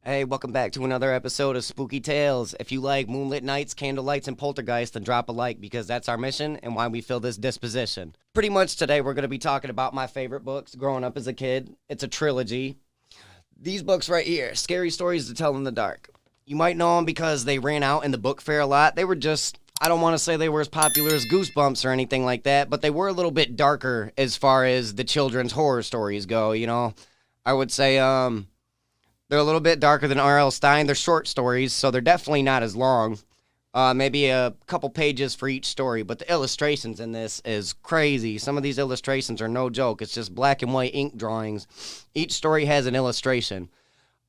Hey, welcome back to another episode of Spooky Tales. If you like moonlit nights, candle lights, and poltergeist, then drop a like because that's our mission and why we feel this disposition. Pretty much today we're going to be talking about my favorite books growing up as a kid. It's a trilogy. These books right here, Scary Stories to Tell in the Dark. You might know them because they ran out in the book fair a lot. They were just, I don't want to say they were as popular as Goosebumps or anything like that, but they were a little bit darker as far as the children's horror stories go, you know. I would say, they're a little bit darker than R.L. Stine. They're short stories, so they're definitely not as long. Maybe a couple pages for each story, but the illustrations in this is crazy. Some of these illustrations are no joke. It's just black and white ink drawings. Each story has an illustration.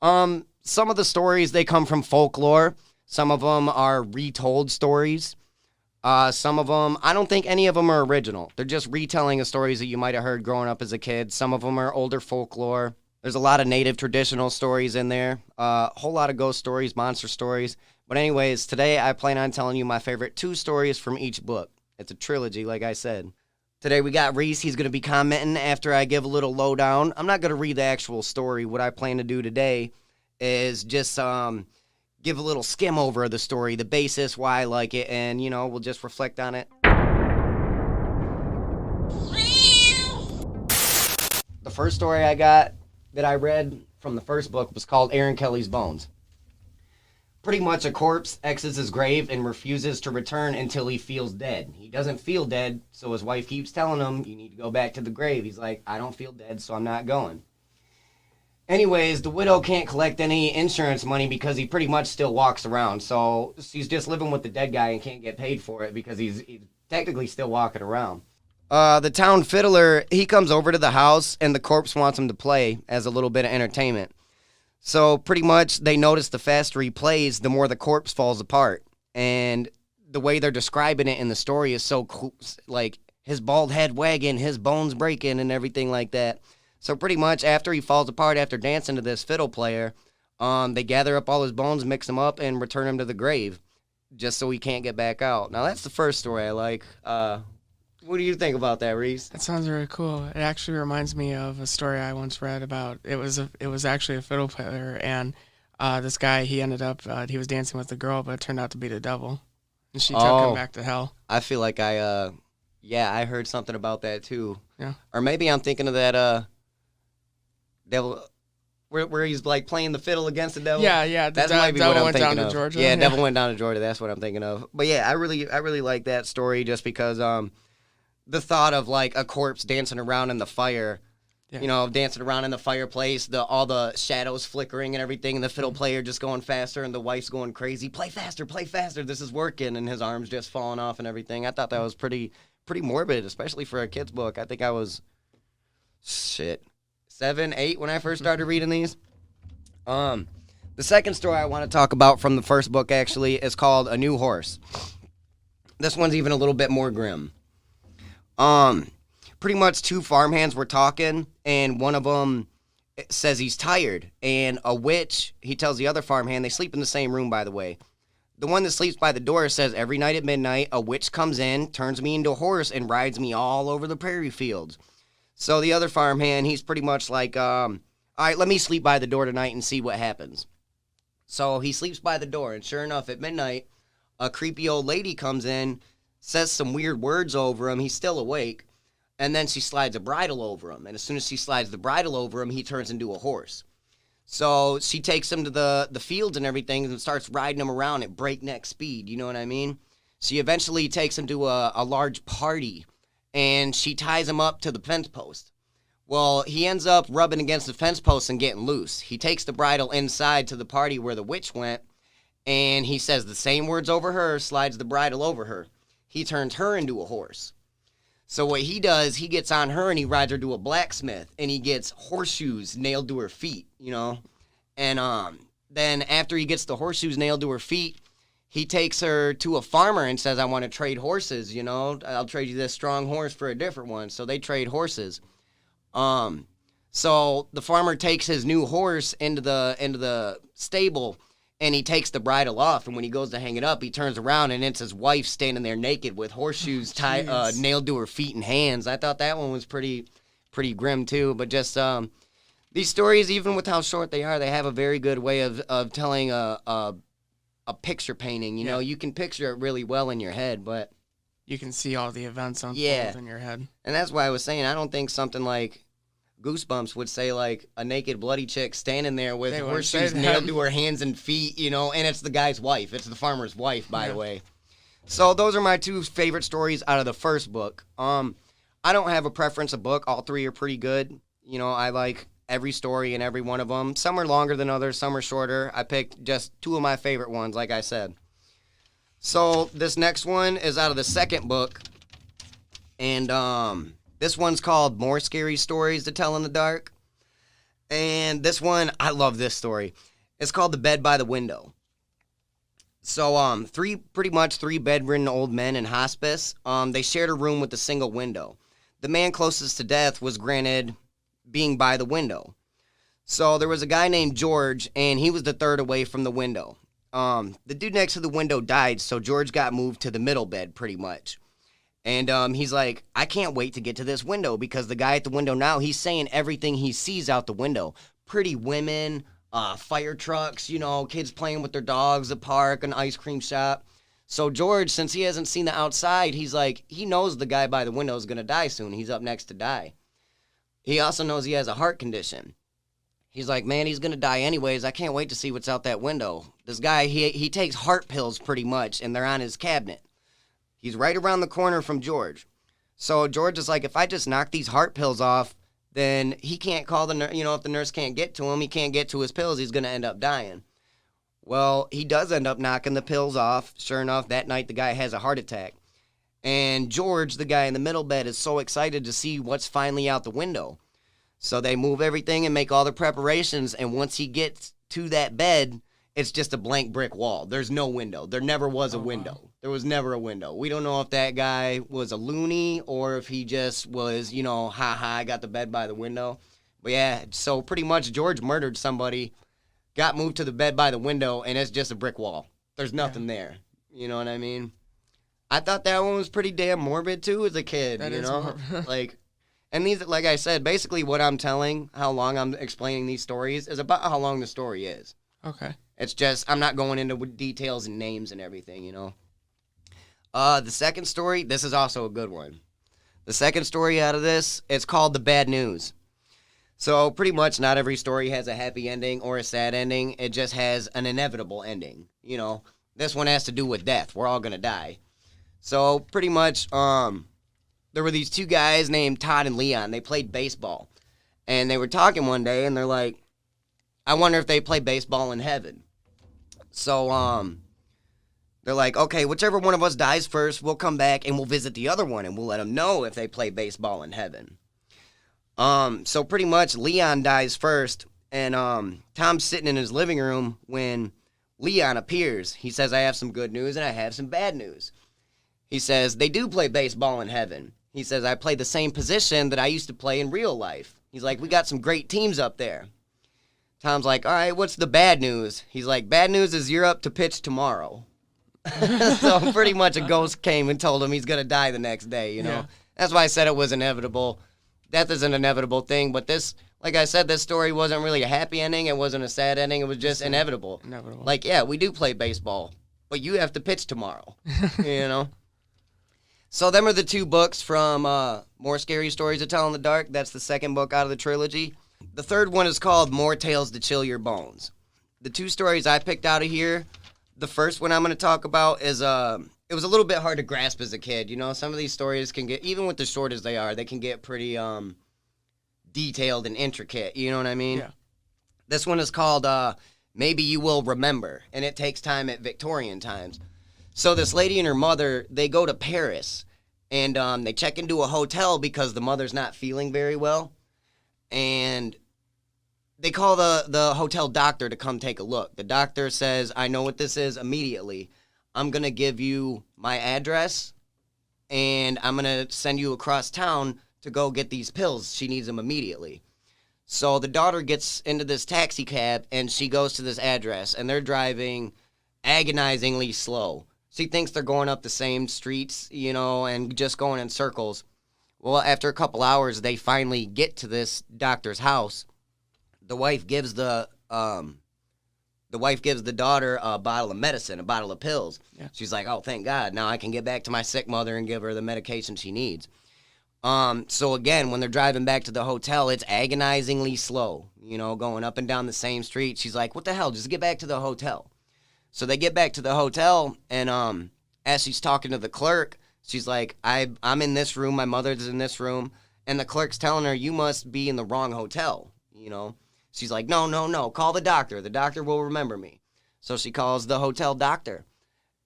Some of the stories, they come from folklore. Some of them are retold stories. Some of them, I don't think any of them are original. They're just retelling the stories that you might have heard growing up as a kid. Some of them are older folklore. There's a lot of native traditional stories in there, a whole lot of ghost stories, monster stories. But anyways, today I plan on telling you my favorite 2 stories from each book. It's a trilogy, like I said. Today we got Reese. He's going to be commenting after I give a little lowdown. I'm not going to read the actual story. What I plan to do today is just give a little skim over of the story, the basis, why I like it, and, you know, we'll just reflect on it. The first story I got that I read from the first book was called Aaron Kelly's Bones. Pretty much a corpse exits his grave and refuses to return until he feels dead. He doesn't feel dead, so his wife keeps telling him, you need to go back to the grave. He's like, I don't feel dead, so I'm not going. Anyways, the widow can't collect any insurance money because he pretty much still walks around. So she's just living with the dead guy and can't get paid for it because he's technically still walking around. The town fiddler, he comes over to the house, and the corpse wants him to play as a little bit of entertainment. So pretty much they notice the faster he plays, the more the corpse falls apart. And the way they're describing it in the story is so cool, like his bald head wagging, his bones breaking, and everything like that. So pretty much after he falls apart, after dancing to this fiddle player, they gather up all his bones, mix them up, and return him to the grave, just so he can't get back out. Now that's the first story I like. What do you think about that, Reese? That sounds really cool. It actually reminds me of a story I once read about. It was actually a fiddle player, and this guy, he ended up he was dancing with a girl, but it turned out to be the devil, and she took him back to hell. I feel like I heard something about that too. Yeah. Or maybe I'm thinking of that devil, where he's like playing the fiddle against the devil. Yeah. That might be what I'm went thinking down of. to Georgia. Yeah, devil went down to Georgia. That's what I'm thinking of. But yeah, I really like that story just because the thought of like a corpse dancing around in the fire, you know, dancing around in the fireplace, all the shadows flickering and everything, and the fiddle player just going faster, and the wife's going crazy. Play faster, this is working, and his arms just falling off and everything. I thought that was pretty morbid, especially for a kid's book. I think I was 7, 8 when I first started reading these. The second story I want to talk about from the first book actually is called A New Horse. This one's even a little bit more grim. Pretty much 2 farmhands were talking, and one of them says he's tired, and a witch, he tells the other farmhand, they sleep in the same room, by the way. The one that sleeps by the door says every night at midnight, a witch comes in, turns me into a horse, and rides me all over the prairie fields. So the other farmhand, he's pretty much like, all right, let me sleep by the door tonight and see what happens. So he sleeps by the door, and sure enough, at midnight, a creepy old lady comes in, says some weird words over him. He's still awake. And then she slides a bridle over him. And as soon as she slides the bridle over him, he turns into a horse. So she takes him to the fields and everything and starts riding him around at breakneck speed. You know what I mean? She eventually takes him to a large party, and she ties him up to the fence post. Well, he ends up rubbing against the fence post and getting loose. He takes the bridle inside to the party where the witch went, and he says the same words over her, slides the bridle over her. He turns her into a horse. So what he does, he gets on her and he rides her to a blacksmith, and he gets horseshoes nailed to her feet, you know. And then after he gets the horseshoes nailed to her feet, he takes her to a farmer and says, I want to trade horses, you know. I'll trade you this strong horse for a different one. So they trade horses. So the farmer takes his new horse into the stable, and he takes the bridle off, and when he goes to hang it up, he turns around, and it's his wife standing there naked with horseshoes nailed to her feet and hands. I thought that one was pretty grim, too. But just These stories, even with how short they are, they have a very good way of telling a picture painting. You know, you can picture it really well in your head, but You can see all the events unfold Yeah. in your head. and that's why I was saying I don't think something like Goosebumps would say like a naked bloody chick standing there with They wouldn't say horseshoes that. nailed to her hands and feet, you know, and it's the guy's wife. It's the farmer's wife, by the Yeah. way. So those are my two favorite stories out of the first book. I don't have a preference of book. All three are pretty good. You know, I like every story in every one of them. Some are longer than others, some are shorter. I picked just two of my favorite ones, like I said. So this next one is out of the second book, and this one's called More Scary Stories to Tell in the Dark. And this one, I love this story. It's called The Bed by the Window. So, pretty much three bedridden old men in hospice. They shared a room with a single window. The man closest to death was granted being by the window. So there was a guy named George, and he was the third away from the window. The dude next to the window died, so George got moved to the middle bed, pretty much. And he's like, I can't wait to get to this window because the guy at the window now, he's saying everything he sees out the window. Pretty women, fire trucks, you know, kids playing with their dogs, a park, an ice cream shop. So George, since he hasn't seen the outside, he's like, he knows the guy by the window is going to die soon. He's up next to die. He also knows he has a heart condition. He's like, man, he's going to die anyways. I can't wait to see what's out that window. This guy, he takes heart pills pretty much, and they're on his cabinet. He's right around the corner from George. So George is like, if I just knock these heart pills off, then he can't call the nurse. You know, if the nurse can't get to him, he can't get to his pills. He's going to end up dying. Well, he does end up knocking the pills off. Sure enough, that night the guy has a heart attack. And George, the guy in the middle bed, is so excited to see what's finally out the window. So they move everything and make all the preparations. And once he gets to that bed, it's just a blank brick wall. There's no window. There never was a window. Wow. There was never a window. We don't know if that guy was a loony or if he just was, you know, I got the bed by the window. But yeah, so pretty much George murdered somebody, got moved to the bed by the window, and it's just a brick wall. There's nothing there. You know what I mean? I thought that one was pretty damn morbid too as a kid. That you is know, morbid. like, and these, like I said, basically what I'm telling, how long I'm explaining these stories is about how long the story is. Okay. It's just I'm not going into details and names and everything. You know. The second story, this is also a good one. The second story out of this, it's called The Bad News. So pretty much not every story has a happy ending or a sad ending. It just has an inevitable ending. You know, this one has to do with death. We're all going to die. So pretty much there were these two guys named Todd and Leon. They played baseball. And they were talking one day and they're like, I wonder if they play baseball in heaven. So they're like, okay, whichever one of us dies first, we'll come back and we'll visit the other one and we'll let them know if they play baseball in heaven. So pretty much Leon dies first, and Tom's sitting in his living room when Leon appears. He says, I have some good news and I have some bad news. He says, they do play baseball in heaven. He says, I play the same position that I used to play in real life. He's like, we got some great teams up there. Tom's like, all right, what's the bad news? He's like, bad news is you're up to pitch tomorrow. So pretty much a ghost came and told him he's going to die the next day, you know. Yeah. That's why I said it was inevitable. Death is an inevitable thing, but this, like I said, this story wasn't really a happy ending. It wasn't a sad ending. It was just inevitable. Inevitable. Like, yeah, we do play baseball, but you have to pitch tomorrow, you know. So them are the two books from More Scary Stories to Tell in the Dark. That's the second book out of the trilogy. The third one is called More Tales to Chill Your Bones. The two stories I picked out of here, the first one I'm going to talk about is, it was a little bit hard to grasp as a kid. You know, some of these stories can get, even with the short as they are, they can get pretty detailed and intricate. You know what I mean? Yeah. This one is called Maybe You Will Remember, and it takes time at Victorian times. So this lady and her mother, they go to Paris, and they check into a hotel because the mother's not feeling very well. And they call the hotel doctor to come take a look. The doctor says, I know what this is immediately. I'm going to give you my address, and I'm going to send you across town to go get these pills. She needs them immediately. So the daughter gets into this taxi cab, and she goes to this address, and they're driving agonizingly slow. She thinks they're going up the same streets, you know, and just going in circles. Well, after a couple hours, they finally get to this doctor's house. the wife gives the daughter a bottle of medicine, a bottle of pills. Yeah. She's like, oh, thank God. Now I can get back to my sick mother and give her the medication she needs. So again, when they're driving back to the hotel, it's agonizingly slow, going up and down the same street. She's like, what the hell? Just get back to the hotel. So they get back to the hotel, and as she's talking to the clerk, she's like, I'm in this room. My mother's in this room. And the clerk's telling her, you must be in the wrong hotel, She's like, no, call the doctor. The doctor will remember me. So she calls the hotel doctor.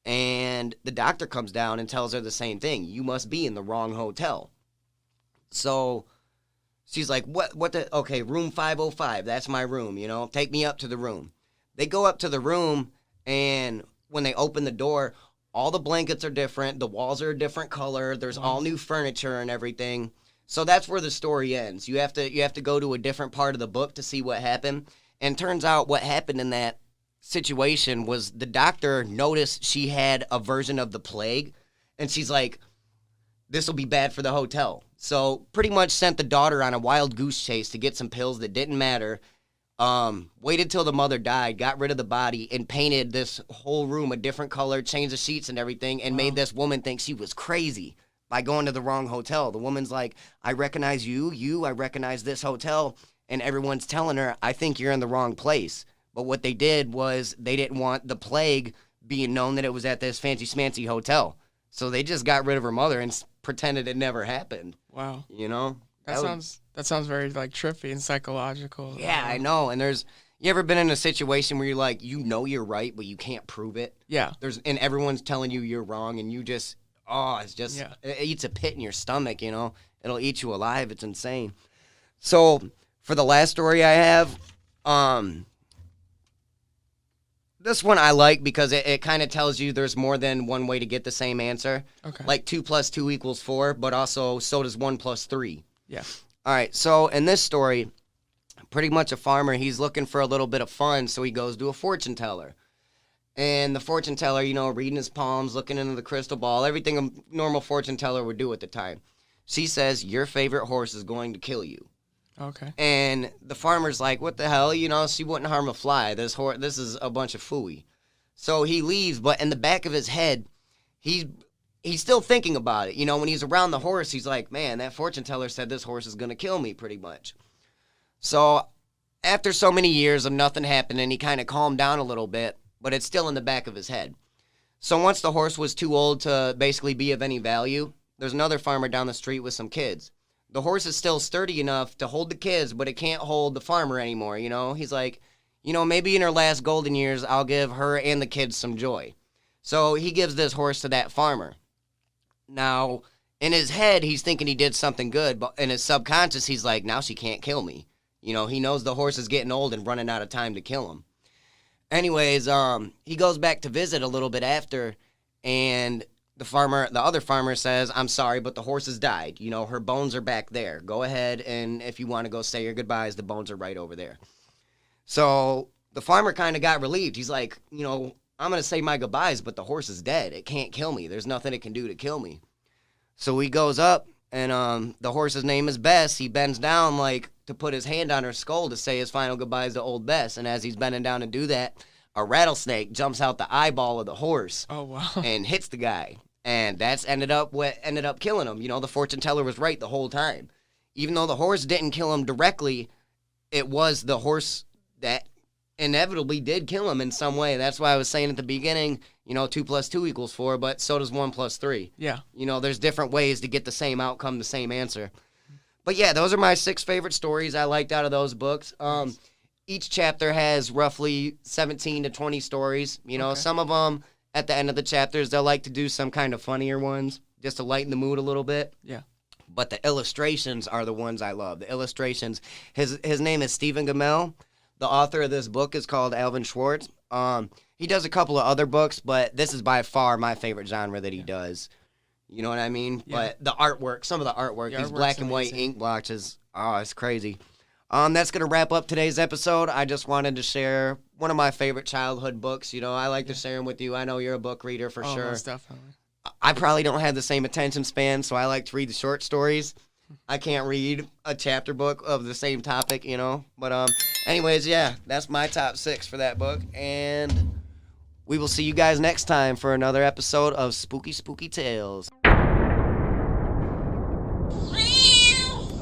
And the doctor comes down and tells her the same thing. You must be in the wrong hotel. So she's like, okay, room 505. That's my room, Take me up to the room. They go up to the room, and when they open the door, all the blankets are different. The walls are a different color. There's all new furniture and everything. So that's where the story ends. You have to go to a different part of the book to see what happened. And turns out what happened in that situation was the doctor noticed she had a version of the plague. And she's like, this will be bad for the hotel. So pretty much sent the daughter on a wild goose chase to get some pills that didn't matter. Waited till the mother died, got rid of the body, and painted this whole room a different color, changed the sheets and everything, and made this woman think she was crazy by going to the wrong hotel. The woman's like, I recognize I recognize this hotel, and everyone's telling her, I think you're in the wrong place. But what they did was they didn't want the plague being known that it was at this fancy smancy hotel. So they just got rid of her mother and pretended it never happened. Wow. That sounds very like trippy and psychological. Yeah, I know. And you ever been in a situation where you're like, you're right, but you can't prove it? Yeah. And everyone's telling you you're wrong, and you just, it eats a pit in your stomach, It'll eat you alive. It's insane. So for the last story I have, this one I like because it kind of tells you there's more than one way to get the same answer. Okay. Like 2 + 2 = 4, but also so does 1 + 3. Yeah. All right, so in this story, pretty much a farmer, he's looking for a little bit of fun, so he goes to a fortune teller. And the fortune teller, reading his palms, looking into the crystal ball, everything a normal fortune teller would do at the time. She says, your favorite horse is going to kill you. Okay. And the farmer's like, what the hell? She wouldn't harm a fly. This is a bunch of phooey. So he leaves, but in the back of his head, he's still thinking about it. When he's around the horse, he's like, man, that fortune teller said this horse is going to kill me pretty much. So after so many years of nothing happening, he kind of calmed down a little bit, but it's still in the back of his head. So once the horse was too old to basically be of any value, there's another farmer down the street with some kids. The horse is still sturdy enough to hold the kids, but it can't hold the farmer anymore, He's like, maybe in her last golden years, I'll give her and the kids some joy. So he gives this horse to that farmer. Now, in his head, he's thinking he did something good, but in his subconscious, he's like, now she can't kill me. He knows the horse is getting old and running out of time to kill him. Anyways, he goes back to visit a little bit after, and the other farmer says, I'm sorry, but the horse has died. Her bones are back there. Go ahead, and if you want to go say your goodbyes, the bones are right over there. So the farmer kind of got relieved. He's like, I'm going to say my goodbyes, but the horse is dead. It can't kill me. There's nothing it can do to kill me. So he goes up, and the horse's name is Bess. He bends down like to put his hand on her skull to say his final goodbyes to old Bess. And as he's bending down to do that, a rattlesnake jumps out the eyeball of the horse. Oh, wow. And hits the guy. And that's ended up killing him. The fortune teller was right the whole time. Even though the horse didn't kill him directly, it was the horse that inevitably did kill him in some way. That's why I was saying at the beginning, 2 + 2 = 4, but so does 1 + 3. Yeah. There's different ways to get the same outcome, the same answer. But yeah, those are my 6 favorite stories I liked out of those books. Each chapter has roughly 17 to 20 stories. Okay. Some of them at the end of the chapters, they'll like to do some kind of funnier ones just to lighten the mood a little bit. Yeah. But the illustrations are the ones I love. The illustrations. His name is Stephen Gamel. The author of this book is called Alvin Schwartz. He does a couple of other books, but this is by far my favorite genre that he does. You know what I mean? Yeah. But the artwork, some of the artwork, these black and white ink blotches, it's crazy. That's going to wrap up today's episode. I just wanted to share one of my favorite childhood books. I like to share them with you. I know you're a book reader for sure. Most definitely. I probably don't have the same attention span, so I like to read the short stories. I can't read a chapter book of the same topic, you know. But anyways, yeah, that's my top 6 for that book, and we will see you guys next time for another episode of Spooky Tales.